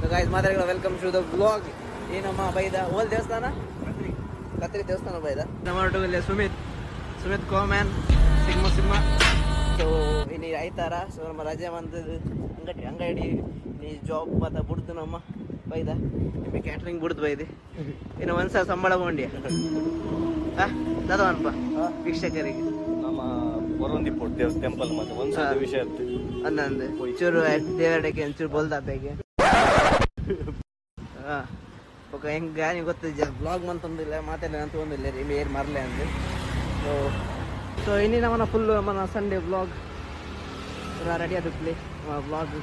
guys, welcome to the vlog. This is my old Devasthana. Katri Devasthana baida. Namatu Sumit Coleman, Sigma. So ini Aitara, so nama Raja Mandir angadi ni job mata burdu nama baida. Ini catering burdu baida. Ini onsa sambala bondi. Ah, dada anpa. Vikshakari. Nama Borondi Port Temple mata onsa ವಿಷಯ ಇತ್ತು. ಅನ್ನಂದೆ. ಚೂರು ದೇವರಡೆಗೆ ಚೂರು ಬೋಲ್ದ ಬೇಗೆ. ఒక కానీ ಗೊತ್ತಿದೆ blog ಮಂತಂದಿಲ್ಲ ಮಾತಾಡಲಿ ಅಂತ ಒಂದಿಲ್ಲ ಇಲ್ಲಿ ಏರ್ ಮಾರ್ಲೆ ಅಂದೆ ಸೊ ಇನ್ನಿ ನಮ್ಮನ ಫುಲ್ మన ಸಂಡೇ ಬ್ಲಾಗ್ ರೆಡಿ ಆದಿಪ್ಲಿ ಬ್ಲಾಗ್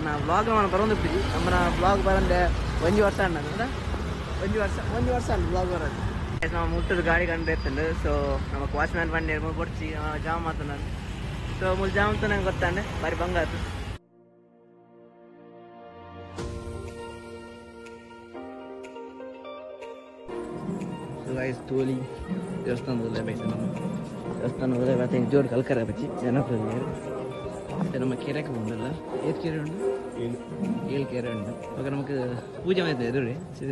ನಾ ಬ್ಲಾಗ್ మన ಬರೋದಿಪ್ಲಿ ನಮ್ಮನ ಬ್ಲಾಗ್ ಬರಂದೆ 1 ವರ್ಷ ಅಣ್ಣ 1 ವರ್ಷ ಅಣ್ಣ ಬ್ಲಾಗ್ ಬರೋದು ನಾವು ಮುಟ್ಟದ ಗಾಡಿ ಕಂಡು ಇರ್ತಂಡು ಸೊ ನಮಗೆ ವಾಚ್ಮ್ಯಾನ್ ಬಂಡಿ ಕೊಡ್ಸಿ ಜಾಮ್ ಆತ ನಾನು ಸೊ ಮುಲ್ ಜಾಮ್ ಅಂತ ನಂಗೆ ಗೊತ್ತಾಂಡೆ ಬಾರಿ ಬಂಗಾತು guys tuli ದೇವಸ್ಥಾನದಲ್ಲೇ ಬೈತೆ ನಮ್ಮ ದೇವಸ್ಥಾನದಲ್ಲೇ ಮತ್ತೆ ಜೋಡಿ ಕಲ್ಕರ ಬಚ್ಚಿ ಜನಪ್ರಿಯ ಮತ್ತೆ ನಮ್ಮ ಕೆರೆಗೆ ಬಂದಲ್ಲ ಏತ್ ಕೆರೆ ಉಂಟು 7 ಕೆರೆ ಉಂಟು ಇವಾಗ ನಮಗೆ ಪೂಜೆ ಆಯ್ತು ಎದುರು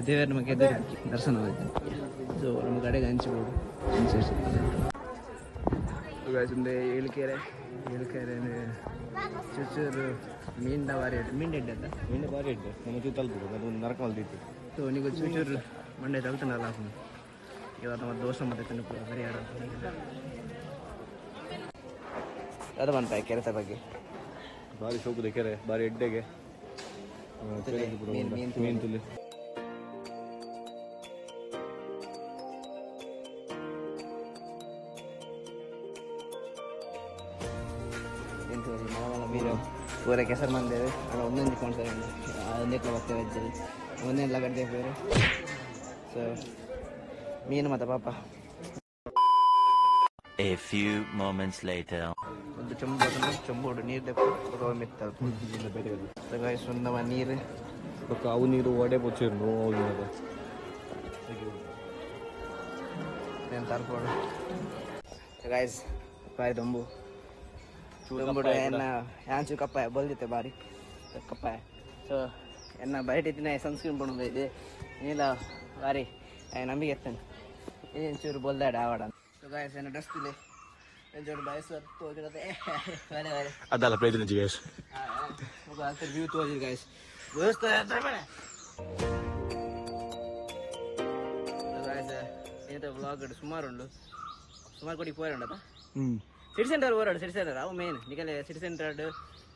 ದೇವರ ನಮಗೆ ಎದುರು ದರ್ಶನ ಆಯ್ತು ಸೊ ನಮ್ಮ ಕಡೆಗೆ ಹಂಚ್ಬೋದು guys ಒಂದು 7 ಕೆರೆ ಚೂರು ಮೀನಿನ ಬಾರಿ ಮೀನು ಇಡ್ಡ ಮೀನು ಬಾರಿ ಇಡ್ಡೆ ನಮ್ಮ ತಲುಪಿದ್ದು ಅದು ನರಕ ಹೊಲ್ದಿತ್ತು ಸೊ ನೀವು ಚೂರು ಮಂಡೆ ತಲ್ತನಲ್ಲ ಇವತ್ತು ನಮ್ಮ ದೋಷ ಮತ್ತೆ ತಿನ್ನಪ್ಪ ಬರೀ ಅದು ಬಂತ ಕೆರೆತ ಬಗ್ಗೆ ಭಾರಿ ಶೋಕದ ಕೆರೆ ಭಾರಿ ಎಡ್ಡೆಗೆ ಮೀನು ತುಲಿ ಮೀನು ಪೂರ ಕೆಸರು ಬಂದೇವೆ ಅಲ್ಲ ಒಂದೊಂದು ಕಾಣ್ತಾರೆ ಅದನ್ನೆಲ್ಲ ಬರ್ತೇವೆ ಅಜ್ಜಲ್ಲಿ ಒಂದೆಲ್ಲ ಕಡ್ತೇವೆ ಬೇರೆ ಸೊ ಮೀನು ಮತ್ತೆ ಪಾಪ A few moments later. ಒಂದು ಚೊಂಬೋಡು ನೀರು ದೆಪ್ಪು ಮಿತ್ತ ಗಾಯ್ಸ್ ಒಂದು ನೀರು ಅವು ನೀರು ಒಡೆ ಪೊಚ್ಚಿರು నేను తరపోడు ಗಾಯ್ಸ್ ಬಾರಿ ದೊಂಬು ಯಾಂಚು ಕಪ್ಪಾಯ ಬಲ್ದಿತ್ತೆ ಬಾರಿ ಕಪ್ಪಾಯ ಸೊ ಎನ್ನ ಬಯಟ ಇತ್ತಿನ ಸನ್ಸ್ಕ್ರೀನ್ ಪಣದ ಇದೆ ನೀಲ ಬಾರಿ ನಂಬಿಕೆ ಎತ್ತಾನೆ ಏನು ಚೂರು ಬಲ್ದಾಡ ಆವಾಡ ಸೊ ಗಾಯ್ಸ್ ಏನ ಡ್ರೆಸ್ ತಿಲೆ ಜೋಡು ಬಯಸು ತೋಜಿರತ್ತೆ ಅದಲ್ಲ ಪ್ರಯತ್ನ ಗಾಯ್ಸ್ ಆಗ್ತದೆ ವ್ಯೂ ತೋಜಿರ್ ಗಾಯ್ಸ್ ವ್ಯವಸ್ಥೆ ಏನಿದೆ ವ್ಲಾಗ್ ಸುಮಾರು ಉಂಡು ಸುಮಾರು ಕೊಡಿ ಪೋರಂಡದ ಸಿಟಿ ಸೆಂಟರ್ ಓರಾಡು ಸಿಟಿ ಸೆಂಟರ್ ಅವು ಮೇನ್ ನಿಗಲೆ ಸಿಟಿ ಸೆಂಟರ್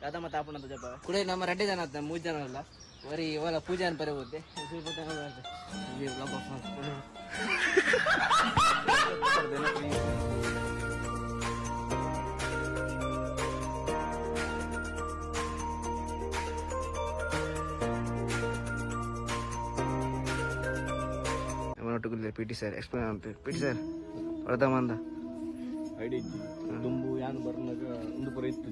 ಅದ ಮತ್ತೆ ಆಪಣದ ಜಪ ಕೂಡ ನಮ್ಮ 2 ಜನ ಆತ 3 ಜನ ಅಲ್ಲ ವರಿ ಇವಾಗ ಪೂಜೆ ಅಂತ ಬರ ಹೋಗುತ್ತೆ ಒಟ್ಟಿಗೆ ಪಿ ಟಿ ಸರ್ ಎಕ್ಸ್ಪ್ಲೇನ್ ಅಂತ ಪಿ ಟಿ ಸರ್ ಅರ್ಧ ಮಂದ ಐಡಿ ದುಂಬು ಯಾನು ಬರ್ನಾಗ ಒಂದು ಪುರ ಇತ್ತು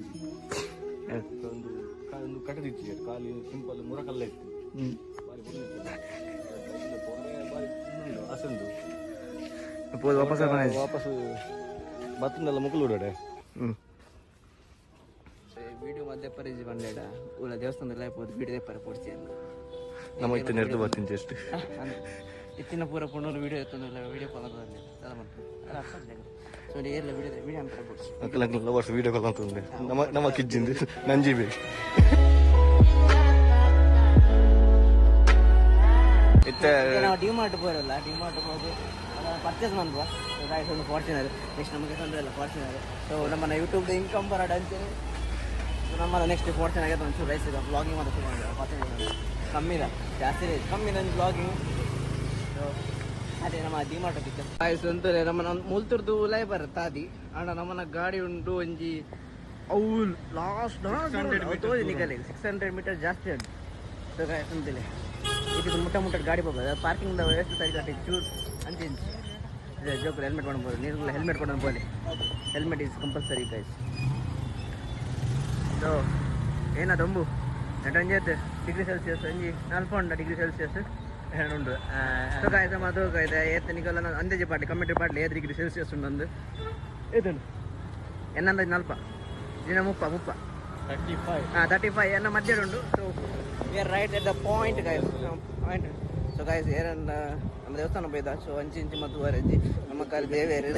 ಒಂದು ಕಟ್ಟದಿತ್ತು ಕಾಲಿ ಸಿಂಪಲ್ ಮುರಕಲ್ಲ ಇತ್ತು ಅಸಂದು ವಾಪಸ್ ಬತ್ತಂದೆಲ್ಲ ಮುಕ್ಕಲು ಬಿಡೋಡೆ ವಿಡಿಯೋ ಮಧ್ಯೆ ಪರಿಜಿ ಬಂಡೇಡ ಊರ ದೇವಸ್ಥಾನದಲ್ಲಿ ಆಯ್ಬೋದು ವಿಡಿಯೋ ಪರ ಪೋಡ್ಸಿ ಅಂತ ನಮ್ಮ ಇತ್ತು ನೆರೆದು ಬರ್ತೀನಿ ಜಸ್ಟ್ ಇತ್ತಿನ ಪೂರ ಪುಣ್ಣೂರು ವಿಡಿಯೋ ಎತ್ತಂದಿಲ್ಲ ವಿಡಿಯೋ ಕಾಲ್ ಆಗಲಿ ಅದ ಮಾಡ್ತೀನಿ ಸೊ ಎಲ್ಲ ವಿಡಿಯೋ ಅಂತ ಪೋಡ್ಸಿ ಅಕ್ಕಲ ವರ್ಷ ವಿಡಿಯೋ ಕಾಲ್ ಅಂತಂದೆ ನಮ್ಮ ಕಿಜ್ಜಿಂದು ನಂಜಿ ಬೇಕು ನಾವು ಡಿಮಾರ್ಟ್ ಹೋರಲ್ಲ ಡಿಮಾರ್ಟ್ ಹೋಗಿ ಪರ್ಚೇಸ್ ಮಾಡುವ ಗಾಯ್ಸ್ ಒಂದು ಫಾರ್ಚುನರ್ ನೆಕ್ಸ್ಟ್ ನಮಗೆ ತೊಂದರೆ ಫಾರ್ಚುನರ್ ಸೊ ನಮ್ಮನ್ನ ಯೂಟ್ಯೂಬ್ದು ಇನ್ಕಮ್ ಬರೋಣ ಅಂತೇಳಿ ನಮ್ಮನ್ನ ನೆಕ್ಸ್ಟ್ ಫಾರ್ಚುನರ್ ಆಗೈತೆ ಒಂಚೂರು ರೈಸ್ ಇದೆ ಬ್ಲಾಗಿಂಗ್ ಮಾಡೋದು ಕಮ್ಮಿದ ಜಾಸ್ತಿ ಕಮ್ಮಿ ನನ್ನ ಬ್ಲಾಗಿಂಗ್ ಸೊ ಅದೇ ನಮ್ಮ ಡಿಮಾರ್ಟ್ ಹೋಗಿತ್ತು ಗಾಯ್ಸ್ ಅಂತಲೇ ನಮ್ಮನ್ನ ಮುಲ್ತುರ್ದು ಲೈ ಬರುತ್ತೆ ಅದಿ ಅಣ್ಣ ನಮ್ಮನ್ನ ಗಾಡಿ ಉಂಟು ಒಂಜಿ ಅವು ಲಾಸ್ಟ್ ತೋಜಿ ನಿಗಲಿ 600 ಮೀಟರ್ ಜಾಸ್ತಿ ಉಂಟು ಸೊ ಗಾಯ್ಸ್ ಅಂತಲೇ ಇದು ಮುಟ್ಟ ಗಾಡಿ ಹೋಗೋದು ಪಾರ್ಕಿಂಗ್ ವ್ಯವಸ್ಥೆ ಸರಿ ಚೂರು ಅಂಚೆ ಜೋಕಲ್ಲಿ ಹೆಲ್ಮೆಟ್ ಕೊಡ್ಬೋದು ನೀರುಗಳ ಹೆಲ್ಮೆಟ್ ಕೊಡೋದು ಬೋಲಿ helmet is compulsory guys so ಏನದೊಂಬು 28 ಡಿಗ್ರಿ ಸೆಲ್ಸಿಯಸ್ ಒಂಜಿ 4 ಡಿಗ್ರಿ ಸೆಲ್ಸಿಯಸ್ ಉಂಟು ಸೊ ಗಾಯ್ಸ್ ಅದು ಇದೆ ಏತನಿಗೆಲ್ಲ ಅಂದಾಜು ಪಾಟ್ಲಿ ಕಮ್ಮಿಟಿ ಪಾಟ್ಲಿ 5 ಡಿಗ್ರಿ ಸೆಲ್ಸಿಯಸ್ ಉಂಟು ಇದು ಎನ್ನಂದಾಜು 4 ದಿನ 30 35 ಎನ್ನ ಮಧ್ಯಾಹ್ನ ಉಂಟು so we are right at the point guys point. So guys ಏನನ್ನ ನಮ್ಮ ದೇವಸ್ಥಾನ ಬೈದ. ಸೊ ಅಂಚಿ ಮತ್ತು ವರಜ್ಜಿ ನಮ್ಮ ಕಾಲ ದೇವೇರಿ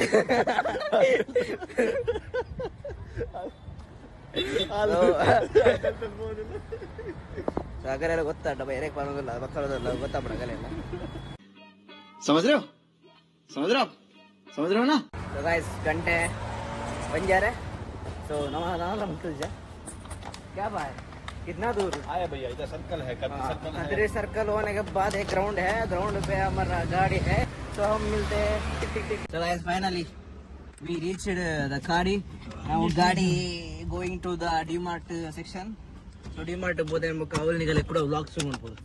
ಅಗಲೆಲ್ಲ ಗೊತ್ತಾಟ ಬೇರೆ ಬರೋದಿಲ್ಲ ಮಕ್ಕಳದಲ್ಲ ಗೊತ್ತಾಗ್ಬಿಡ ಅಗಲೆಲ್ಲ. समझ रहे हो ना? तो गाइस घंटे बन जा रहे. तो नमाज मुझे क्या बात कितना दूर आया भैया, इधर सर्कल है, कतरी सर्कल होने के बाद एक ग्राउंड है. ग्राउंड पे हमारा गाड़ी है. तो हम मिलते हैं. So guys finally we reached the Kadi. Now गाड़ी going to the D-Mart section. So D-Mart बोलते हैं मुझे कावल निकले कुड़ा vlog शुरू होने.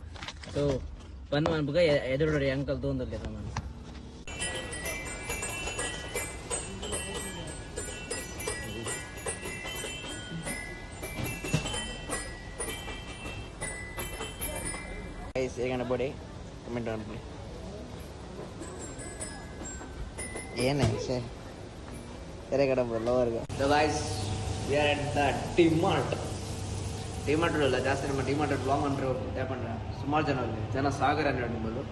So बनवान बुका इधर उधर अंकल दोन दल लेता हूँ. ಹೇಗಣ್ಣ ಬೋಡಿ ಕಮೆಂಟ್ ಮಾಡ್ಬಿಡಿ ಏನೇ ಸರ್ ಬೇರೆ ಕಡೆ ಲೋವರ್ಗೆ. So guys we are at the DMart. DMart ಇಲ್ಲ ಜಾಸ್ತಿ ನಮ್ಮ ಡಿ-ಮಾರ್ಟ್ ಬ್ಲಾಗ್ ಮಾಡ್ರೆ ಯಾಕಂದ್ರೆ ಸುಮಾರು ಜನ ಸಾಗರ ಅನ್ನೋ ನಿಮ್ಮದು.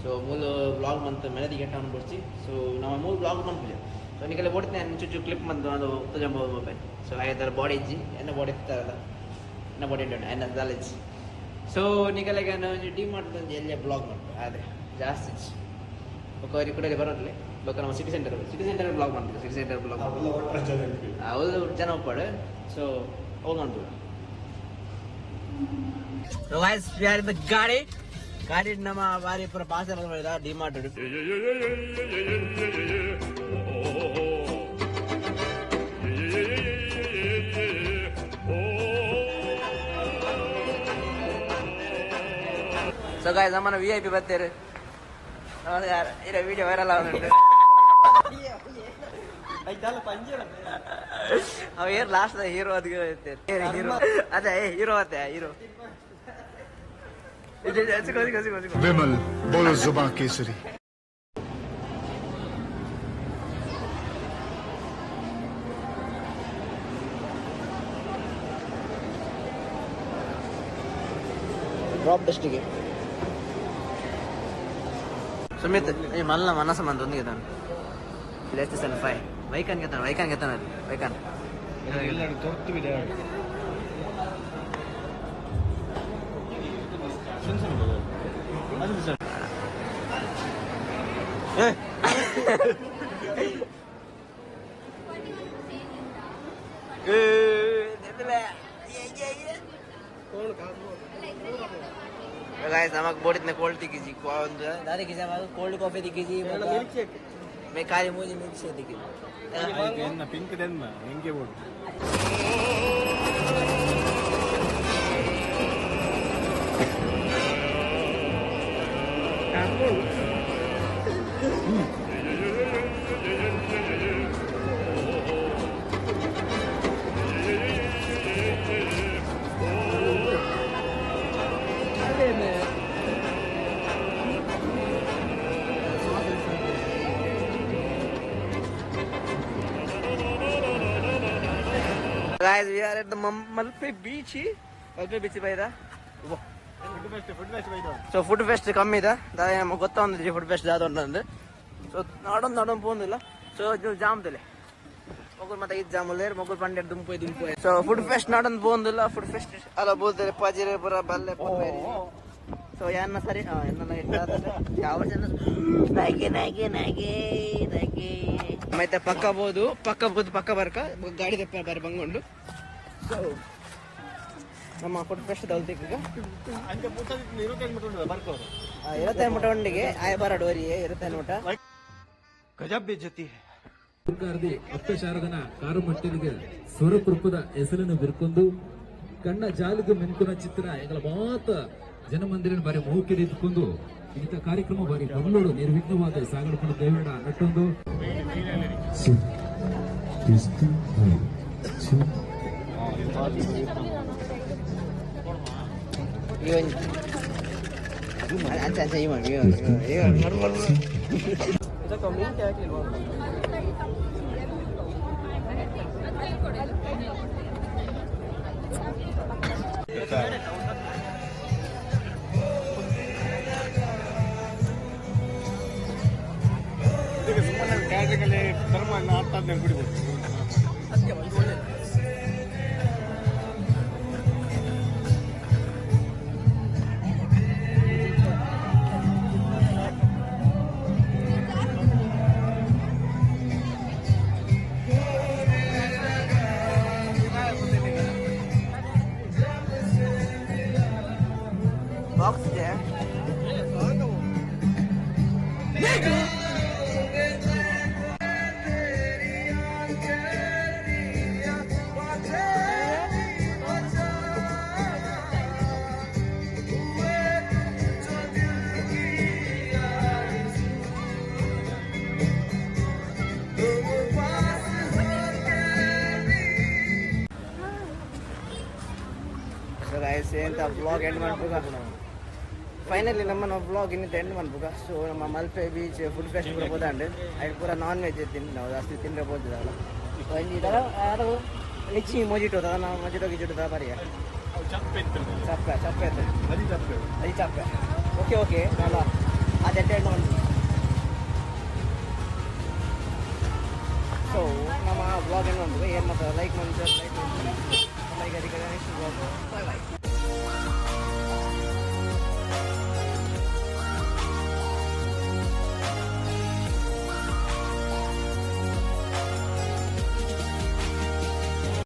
ಸೊ ಮೂಲ ಬ್ಲಾಗ್ ಮಂತ್ ಮೆಲದಿ ಗೆಟ್ಟ ಅನ್ಬಿಡ್ಸಿ. ಸೊ ನಾವು ಮೂಲ ಬ್ಲಾಗ್ ಮಾಡ್ತೀವಿ. ಸೊ ನಿಕಲೆ ಓಡ್ತೀನಿ ಚುಚ್ಚು ಕ್ಲಿಪ್ ಮಂತ್ ಅದು ತಗೊಂಬೋದು ಮೊಬೈಲ್. ಸೊ ಐದರ ಬಾಡಿ ಇಜ್ಜಿ ಎನ್ನ ಬಾಡಿ ಇರ್ತಾರಲ್ಲ ಎನ್ನ ಬಾಡಿ ಉಂಟು ಎನ್ನ ದಾಲಿಜ್ಜಿ. ಸೊ ನಿಕಲೆಗೆ ಡಿ-ಮಾರ್ಟ್ ಎಲ್ಲ ಬ್ಲಾಗ್ ಮಾಡ್ತಾರೆ ಆದರೆ ಜಾಸ್ತಿ ಒಬ್ಬರಿಗೆ ಕೂಡ ಬರೋದಿಲ್ಲ. ಬೇಕಾದ್ರೆ ನಾವು ಸಿಟಿ ಸೆಂಟರ್ ಬ್ಲಾಗ್ ಮಾಡ್ತೀವಿ. ಸಿಟಿ ಸೆಂಟರ್ ಬ್ಲಾಗ್ ಅವ್ರು ಜನ ಒಪ್ಪಾಡು. ಸೊ ಅವ್ರು ಮಾಡ್ತೀವಿ. ಗಾಡಿ ನಮ್ಮ ಬಾರಿ ಪೂರ ಪಾಸ್ ಡಿ-ಮಾರ್ಟ್ ಸೊ ಗಾಯ್ಸ್ ನಮ್ಮನ್ನ VIP ಬರ್ತಾರೆ. यार ये वीडियो वायरल ಆಗುತ್ತೆ. ಅವ ಏರ್ ಲಾಸ್ಟ್ ಹೀರೋ ಅದಕ್ಕೆ ಹೀರೋ ಅದೇ ಹೀರೋ ಅತ್ತೆ ಹೀರೋ विमल बोलो जुबान केसरी. ड्रॉप टेस्टिಗೆ ಸುಮಿತ್ ಈ ಮಲ್ಲ ಮನಸ ಮಂದ ಒಂದಿಗೆ ತಾನು PlayStation 5 ವೈಕನ್ ಗೆತಾನ ವೈಕನ್ ಎಲ್ಲರೂ ತೋರ್ತಿವಿದೆ. गाइस नमक बोर्ड इतने कोल्ड दिखी दादी किसी कोल्ड कॉफी दिखी मैं खाली मुझे मिल्क शेक दिखी ಪಿಂಕ್ ದೆನ್ನ ಹೆಂಗೆ board Guys, we are at the Malpe beach. Malpe beach ಬೈದ. ಸೊ ಫುಡ್ ಫೆಸ್ಟ್ ಕಮ್ಮಿ ಇದೆ ನಮಗೆ ಗೊತ್ತಾಗ್ತದೆ ಫುಡ್ ಫೆಸ್ಟ್ ಯಾವ್ದು ಅಂತಂದ್ರೆ. ಸೊ ನೋಡೋಣ ಪೋಂದಿಲ್ಲ. ಸೊ ಜಾಮ್ದಲ್ಲಿ ಮಗುಲ್ ಮತ್ತೆ ಇದು ಜಾಮುಲೇರ್ ಮಗುಲ್ ಪಂಡೆ ದುಂಪು. ಸೊ ಫುಡ್ ಫೆಸ್ಟ್ ನೋಡೋಣ ಪೋಂದಿಲ್ಲ. ಫುಡ್ ಫೆಸ್ಟ್ ಅಲ್ಲ ಬೋಲ್ತಾರೆ ಪಾಜಿರೆ ಪುರ ಬಲ್ಲೆ ಸೊ ಯಾನ್ನ ಸರಿ ಯಾವ ಜನ ಮತ್ತೆ ಪಕ್ಕ ಬರ್ಕ ಗಾಡಿ ತೆಪ್ಪ ಬೇರೆ ಬಂಗೊಂಡು. ಸೊ ನಮ್ಮ ಫುಡ್ ಫೆಸ್ಟ್ ತಗೊಳ್ತೀಗ 25 ಮುಟ ಉಂಡಿಗೆ ಆಯ ಬರಡುವರಿಗೆ 25 ಮುಟ ಗಜಬ್ ಬೇಜತಿ ಸರ್ಕಾರದಿ ಅತ್ಯಾಚಾರದನ ಕಾರು ಮಟ್ಟರಿಗೆ ಸ್ವರಕೃಪದ ಹೆಸರನ್ನು ಬಿರ್ಕೊಂಡು ಕಣ್ಣ ಜಾಲಿಗೆ ಮೆನ್ಕುನ ಚಿತ್ರ ಎಂಗಳ ಮಾತ ಜನಮಂದಿರ ಬಾರಿ ಮೌಖ್ಯ ಇದ್ಕೊಂಡು ಇಂಥ ಕಾರ್ಯಕ್ರಮ ಬಾರಿ ಬರಲೋಡು ನಿರ್ವಿಘ್ನವಾದ ಸಾಗರಕೊಂಡು ದೇವೇಡ ನಟ್ಟೊಂದು ಆದ್ಮೇಲೆ ಕುಡಿಬೋದು. ಅದಕ್ಕೆ ಒಂದು ಒಳ್ಳೆಯದು. ಬಾಕ್ಸ್ ಇದೆ. ಸೊ ಗೈಸ್ ಎಂತ ಬ್ಲಾಗ್ ಎಂಡ್ ಮಾಡ್ಬೋದ. ಫೈನಲಿ ನಮ್ಮ ಬ್ಲಾಗ್ ಇನ್ನಿಂದ ಎಂಡ್ ಮಾಡ್ಬೋದ. ಸೊ ನಮ್ಮ ಮಲ್ಪೆ ಬೀಚ್ ಫುಡ್ ಫೆಸ್ಟ್ ಕೂಡ ಹೋದಂಡು ಅದು ಪೂರ ನಾನ್ ವೆಜ್ ತಿಂದು ನಾವು ಜಾಸ್ತಿ ತಿಂದ್ರೆ ಬೋದಿದ್ದಲ್ಲ. ಸೊ ಇದರ ಯಾರು ಹೆಚ್ಚಿ ಮೊಜಿಟು ಅದ ನಾವು ಮೊಜಿಟೋ ಗಿಜಿಟು ಬರಿಯ ಚಪ್ಪೆ ಚಪ್ಪೆ ಅದು ಚಪ್ಪೆ. ಓಕೆ ಅಲ್ಲ ಅದೆಂಟು ಎಂಡ್ ಮಾಡಿ. ಸೊ ನಮ್ಮ ಬ್ಲಾಗ್ ಏನು ಮಾಡ್ಬೋದು ಏನು ಮಾಡ್ತಾರೆ ಲೈಕ್ ಮಾಡಿ ಲೈಕ್ ಅದಕ್ಕೆ ನೆಕ್ಸ್ಟ್ ಬ್ಲಾಗ್ ಬಾಯ್ ಬಾಯ್.